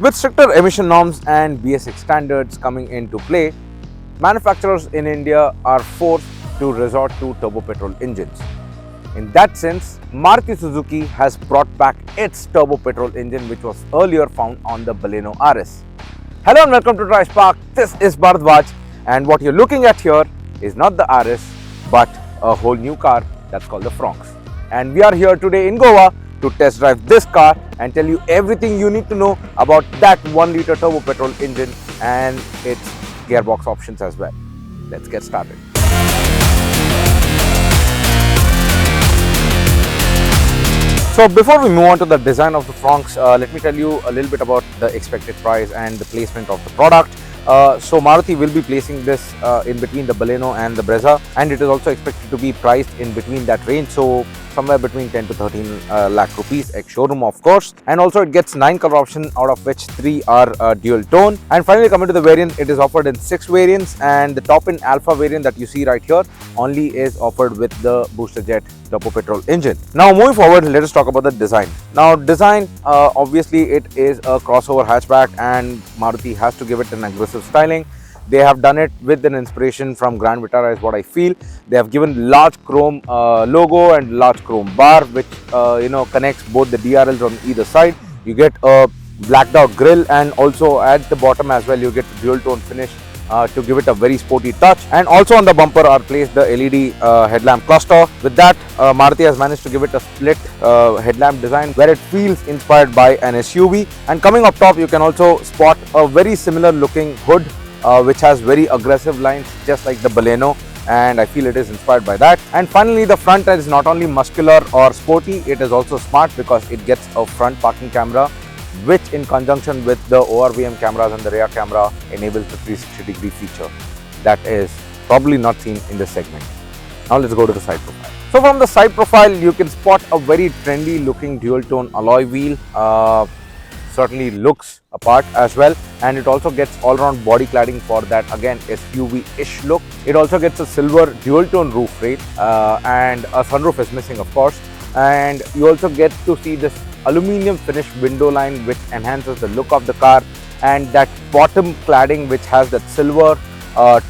With stricter emission norms and BS6 standards coming into play, manufacturers in India are forced to resort to turbo-petrol engines. In that sense, Maruti Suzuki has brought back its turbo-petrol engine which was earlier found on the Baleno RS. Hello and welcome to Drive Spark. This is Bharadwaj, and what you're looking at here is not the RS but a whole new car that's called the Fronx. And we are here today in Goa to test drive this car and tell you everything you need to know about that 1-liter turbo-petrol engine and its gearbox options as well. Let's get started. So before we move on to the design of the Fronx, let me tell you a little bit about the expected price and the placement of the product. So Maruti will be placing this in between the Baleno and the Brezza, and it is also expected to be priced in between that range, so somewhere between 10 to 13 lakh rupees ex showroom of course. And also it gets 9 color options, out of which 3 are dual tone. And finally coming to the variant, it is offered in 6 variants, and the top in alpha variant that you see right here only is offered with the booster jet turbo-petrol engine. Now moving forward, let us talk about the design. Now design, obviously it is a crossover hatchback and Maruti has to give it an aggressive styling. They have done it with an inspiration from Grand Vitara is what I feel. They have given large chrome logo and large chrome bar which connects both the DRLs on either side. You get a blacked out grille, and also at the bottom as well you get dual tone finish to give it a very sporty touch. And also on the bumper are placed the LED headlamp cluster. With that, Maruti has managed to give it a split headlamp design where it feels inspired by an SUV. And coming up top, you can also spot a very similar looking hood which has very aggressive lines just like the Baleno, and I feel it is inspired by that. And finally, the front is not only muscular or sporty, it is also smart because it gets a front parking camera which in conjunction with the ORVM cameras and the rear camera enables the 360-degree feature that is probably not seen in this segment. Now let's go to the side profile. So from the side profile, you can spot a very trendy looking dual tone alloy wheel. Certainly looks apart as well, and it also gets all-round body cladding for that again SUV-ish look. It also gets a silver dual-tone roof rail and a sunroof is missing of course, and you also get to see this aluminium finished window line which enhances the look of the car, and that bottom cladding which has that silver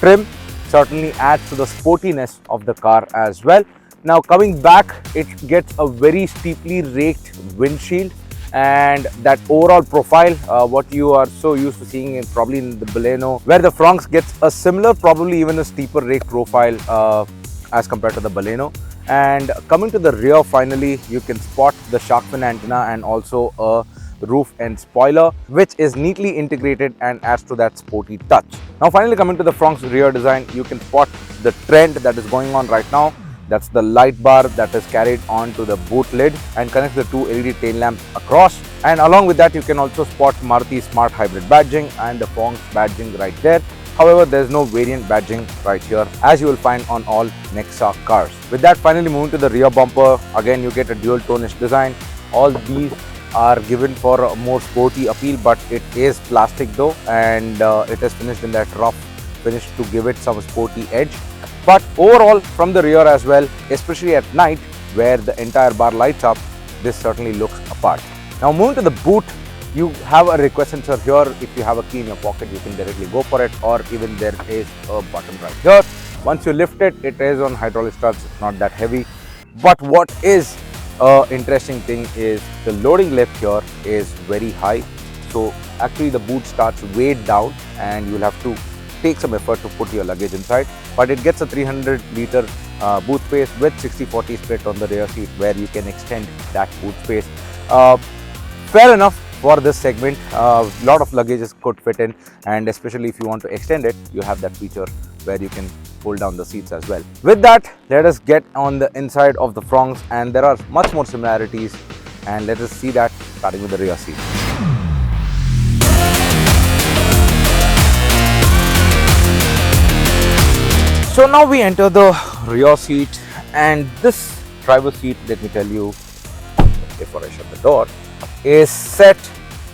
trim certainly adds to the sportiness of the car as well. Now coming back, it gets a very steeply raked windshield, and that overall profile what you are so used to seeing in probably in the Baleno, where the Fronx gets a similar, probably even a steeper rake profile as compared to the Baleno. And coming to the rear, finally you can spot the shark fin antenna and also a roof end spoiler which is neatly integrated and adds to that sporty touch. Now finally coming to the Fronx rear design, you can spot the trend that is going on right now. That's the light bar that is carried onto the boot lid and connects the 2 LED tail lamps across. And along with that, you can also spot Maruti Smart Hybrid badging and the Fronx badging right there. However, there is no variant badging right here as you will find on all Nexa cars. With that, finally moving to the rear bumper, again you get a dual tonish design. All these are given for a more sporty appeal, but it is plastic though, and it is finished in that rough finish to give it some sporty edge. But overall, from the rear as well, especially at night where the entire bar lights up, this certainly looks apart. Now moving to the boot, you have a request sensor here. If you have a key in your pocket, you can directly go for it, or even there is a button right here. Once you lift it, it is on hydraulic struts, it's not that heavy. But what is interesting thing is the loading lift here is very high. So actually the boot starts way down and you will have to take some effort to put your luggage inside, but it gets a 300-liter boot space with 60-40 split on the rear seat where you can extend that boot space. Fair enough for this segment. A lot of luggages could fit in, and especially if you want to extend it, you have that feature where you can pull down the seats as well. With that, let us get on the inside of the Fronx, and there are much more similarities, and let us see that starting with the rear seat. So now we enter the rear seat, and this driver's seat, let me tell you, before I shut the door, is set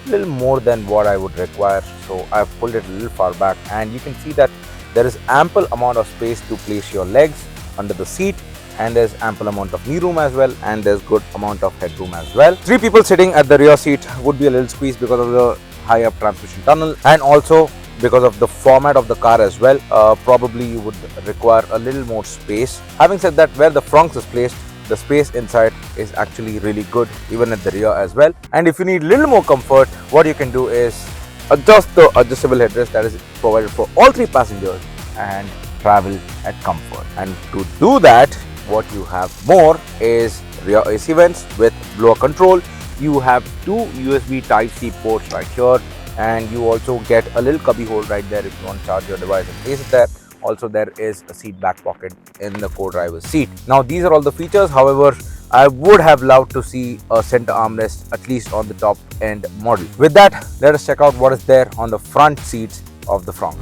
a little more than what I would require. So I've pulled it a little far back, and you can see that there is ample amount of space to place your legs under the seat, and there's ample amount of knee room as well, and there's good amount of headroom as well. 3 people sitting at the rear seat would be a little squeezed because of the high up transmission tunnel, and also because of the format of the car as well, probably you would require a little more space. Having said that, where the Fronx is placed, the space inside is actually really good, even at the rear as well. And if you need a little more comfort, what you can do is adjust the adjustable headrest that is provided for all 3 passengers and travel at comfort. And to do that, what you have more is rear AC vents with blower control. You have 2 USB Type-C ports right here, and you also get a little cubby hole right there if you want to charge your device and place it there. Also, there is a seat back pocket in the co-driver's seat. Now, these are all the features. However, I would have loved to see a center armrest, at least on the top end model. With that, let us check out what is there on the front seats of the Fronx.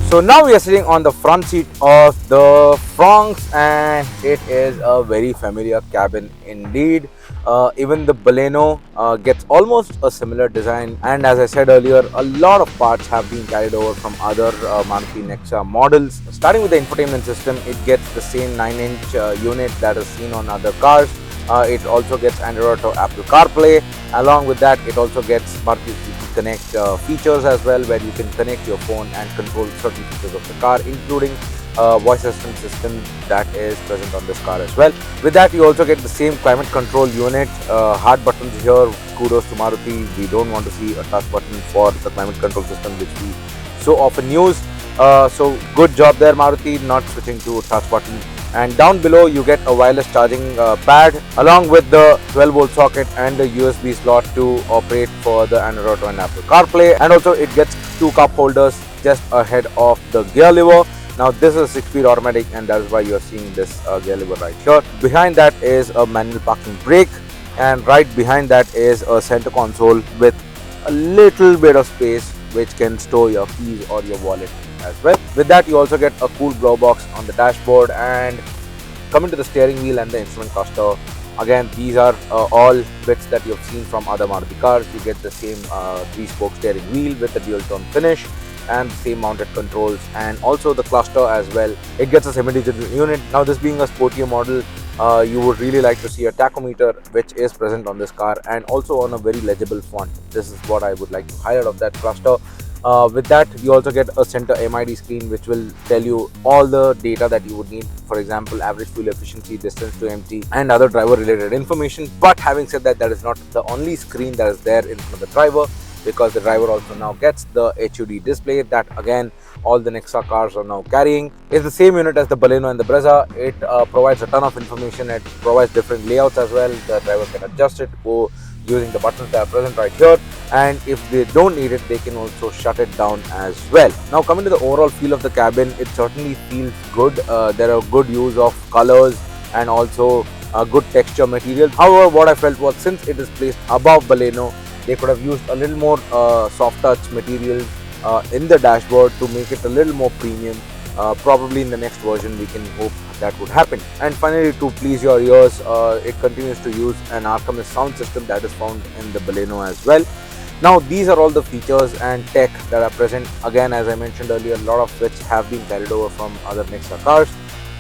So now we are sitting on the front seat of the Fronx, and it is a very familiar cabin indeed. Even the Baleno gets almost a similar design, and as I said earlier, a lot of parts have been carried over from other Maruti Nexa models. Starting with the infotainment system, it gets the same 9-inch unit that is seen on other cars. It also gets Android Auto, Apple CarPlay. Along with that, it also gets Maruti Suzuki Connect features as well, where you can connect your phone and control certain features of the car, including voice assistant system that is present on this car as well. With that, you also get the same climate control unit. Hard buttons here, kudos to Maruti. We don't want to see a touch button for the climate control system, which we so often use. So good job there, Maruti, not switching to a touch button. And down below you get a wireless charging pad, along with the 12-volt socket and the USB slot to operate for the Android Auto and Apple CarPlay. And also it gets 2 cup holders just ahead of the gear lever. Now this is a 6-speed automatic, and that is why you are seeing this gear lever right here. Behind that is a manual parking brake, and right behind that is a center console with a little bit of space which can store your keys or your wallet as well. With that, you also get a cool glove box on the dashboard. And coming to the steering wheel and the instrument cluster, again, these are all bits that you have seen from other Maruti cars. You get the same 3-spoke steering wheel with the dual tone finish and the same mounted controls, and also the cluster as well. It gets a semi-digital unit. Now, this being a sportier model, you would really like to see a tachometer, which is present on this car, and also on a very legible font. This is what I would like to highlight of that cluster. With that, you also get a center MID screen, which will tell you all the data that you would need, for example, average fuel efficiency, distance to empty, and other driver related information. But having said that, that is not the only screen that is there in front of the driver, because the driver also now gets the HUD display that again all the Nexa cars are now carrying. It's the same unit as the Baleno and the Brezza. It provides a ton of information. It provides different layouts as well. The driver can adjust it using the buttons that are present right here, and if they don't need it, they can also shut it down as well. Now, coming to the overall feel of the cabin, it certainly feels good. There are good use of colors and also good texture material. However, what I felt was, since it is placed above Baleno, they could have used a little more soft touch material in the dashboard to make it a little more premium. Probably in the next version we can hope that would happen. And finally, to please your ears, it continues to use an Arcamus sound system that is found in the Baleno as well. Now, these are all the features and tech that are present. Again, as I mentioned earlier, a lot of which have been carried over from other Nexa cars.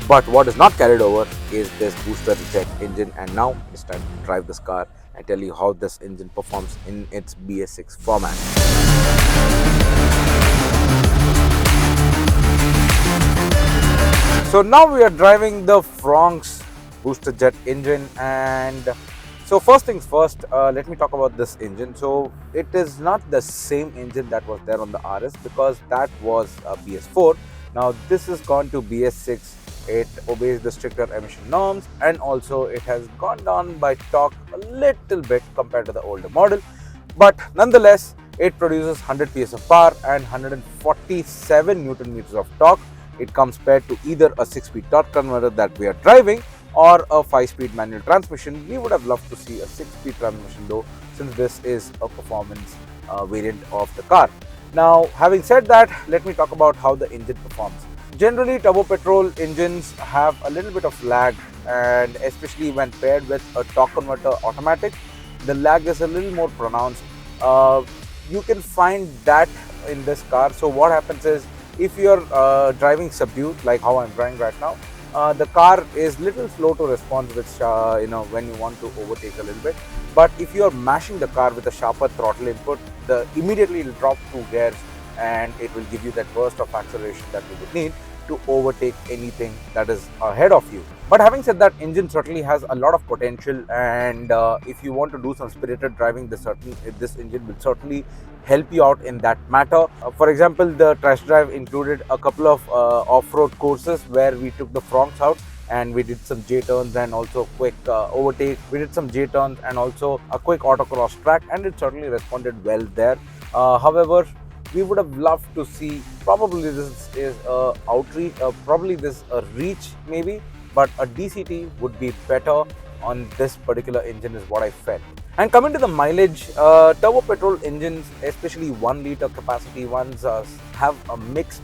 But what is not carried over is this booster jet engine, and now it's time to drive this car and tell you how this engine performs in its BS6 format. So now we are driving the Fronx booster jet engine, and so first things first, let me talk about this engine. So it is not the same engine that was there on the RS, because that was BS4. Now this has gone to BS6. It obeys the stricter emission norms, and also it has gone down by torque a little bit compared to the older model, but nonetheless it produces 100 PS of power and 147 Newton meters of torque. It comes paired to either a 6-speed torque converter that we are driving or a 5-speed manual transmission. We would have loved to see a 6-speed transmission though, since this is a performance variant of the car. Now, having said that, let me talk about how the engine performs. Generally, turbo-petrol engines have a little bit of lag, and especially when paired with a torque converter automatic, the lag is a little more pronounced. You can find that in this car. So what happens is, if you're driving subdued, like how I'm driving right now, the car is little slow to respond, which when you want to overtake a little bit. But if you are mashing the car with a sharper throttle input, immediately it will drop 2 gears and it will give you that burst of acceleration that you would need to overtake anything that is ahead of you. But having said that, engine certainly has a lot of potential, and if you want to do some spirited driving, this engine will certainly help you out in that matter. For example, the test drive included a couple of off-road courses where we took the Fronx out and we did some J-turns and also quick overtake. We did some J-turns and also a quick autocross track, and it certainly responded well there. However, we would have loved to see, probably this is a outreach, probably this a reach maybe, but a DCT would be better on this particular engine is what I felt. And coming to the mileage, turbo petrol engines, especially 1 liter capacity ones, have a mixed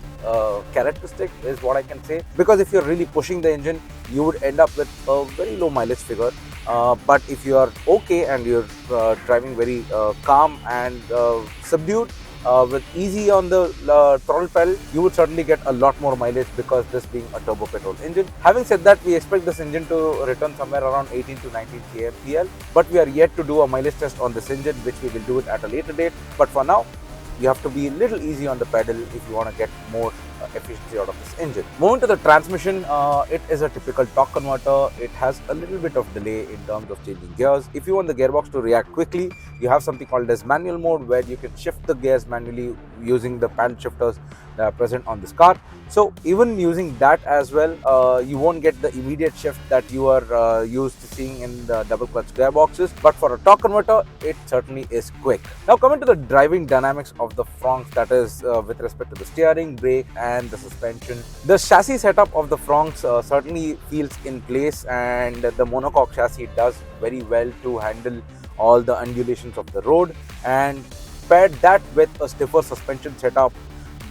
characteristic is what I can say, because if you're really pushing the engine, you would end up with a very low mileage figure. But if you are okay and you're driving very calm and subdued, with easy on the throttle pedal, you would certainly get a lot more mileage, because this being a turbo petrol engine. Having said that, we expect this engine to return somewhere around 18 to 19 kmpl, but we are yet to do a mileage test on this engine, which we will do it at a later date. But for now, you have to be a little easy on the pedal if you want to get more efficiency out of this engine. Moving to the transmission, it is a typical torque converter. It has a little bit of delay in terms of changing gears. If you want the gearbox to react quickly, you have something called as manual mode, where you can shift the gears manually using the paddle shifters that are present on this car. So even using that as well, you won't get the immediate shift that you are used to seeing in the double clutch gearboxes, but for a torque converter, it certainly is quick. Now coming to the driving dynamics of the Fronx, that is with respect to the steering, brake and the suspension. The chassis setup of the Fronx certainly feels in place, and the monocoque chassis does very well to handle all the undulations of the road, and paired that with a stiffer suspension setup,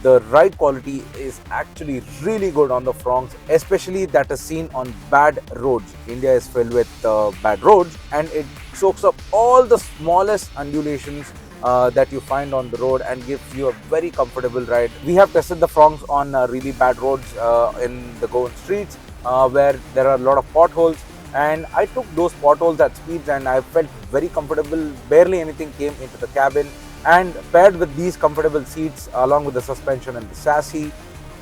the ride quality is actually really good on the Fronx, especially that is seen on bad roads. India is filled with bad roads, and it soaks up all the smallest undulations that you find on the road and gives you a very comfortable ride. We have tested the Fronx on really bad roads in the Goan streets where there are a lot of potholes, and I took those potholes at speeds and I felt very comfortable. Barely anything came into the cabin, and paired with these comfortable seats along with the suspension and the chassis,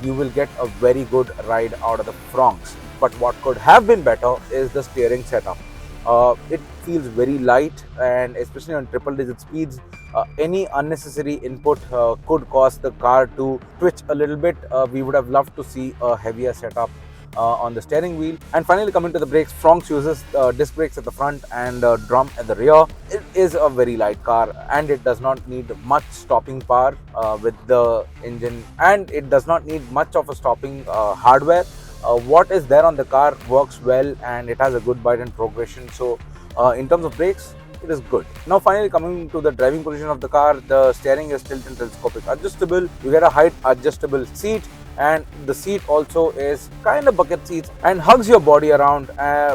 you will get a very good ride out of the Fronx. But what could have been better is the steering setup. It feels very light, and especially on triple digit speeds, any unnecessary input could cause the car to twitch a little bit. We would have loved to see a heavier setup on the steering wheel. And finally, coming to the brakes, Fronx uses disc brakes at the front and drum at the rear. It is a very light car, and it does not need much stopping power with the engine, and it does not need much of a stopping hardware. What is there on the car works well, and it has a good bite and progression. So in terms of brakes, it is good. Now finally, coming to the driving position of the car, the steering is tilt and telescopic adjustable. You get a height adjustable seat, and the seat also is kind of bucket seats and hugs your body around,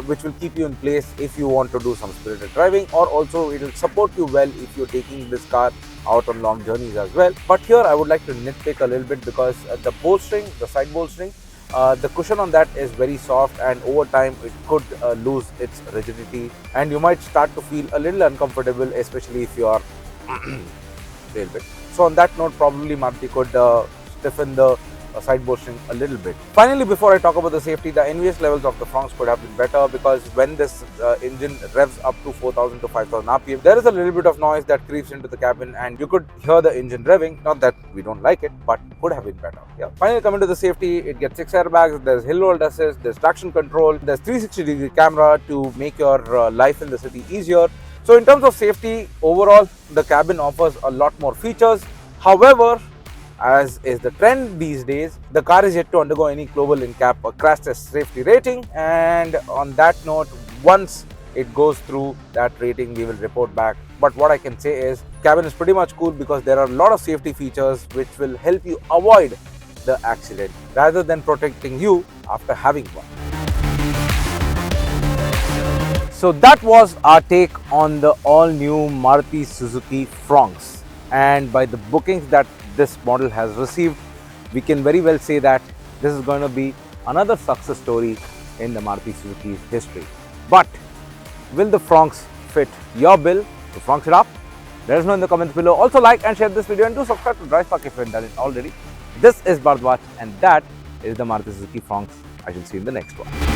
which will keep you in place if you want to do some spirited driving, or also it will support you well if you're taking this car out on long journeys as well. But here I would like to nitpick a little bit, because the bolstering, the side bolstering, the cushion on that is very soft, and over time it could lose its rigidity, and you might start to feel a little uncomfortable, especially if you are a little bit. So on that note, probably Maruti could stiffen the side bolstering a little bit. Finally, before I talk about the safety, the NVS levels of the Fronx could have been better, because when this engine revs up to 4000 to 5000 RPM, there is a little bit of noise that creeps into the cabin, and you could hear the engine revving. Not that we don't like it, but could have been better. Yeah. Finally, coming to the safety, it gets 6 airbags, there's hill hold assist, there's traction control, there's 360-degree camera to make your life in the city easier. So in terms of safety, overall, the cabin offers a lot more features. However, as is the trend these days, the car is yet to undergo any global in-cab or crash test safety rating, and on that note, once it goes through that rating, we will report back. But what I can say is, cabin is pretty much cool, because there are a lot of safety features which will help you avoid the accident rather than protecting you after having one. So that was our take on the all-new Maruti Suzuki Fronx, and by the bookings that this model has received, we can very well say that this is going to be another success story in the Maruti Suzuki's history. But will the Fronx fit your bill to Fronx it up? Let us know in the comments below. Also like and share this video and do subscribe to Drive Spark if you haven't done it already. This is Bharadwaj and that is the Maruti Suzuki Fronx. I shall see you in the next one.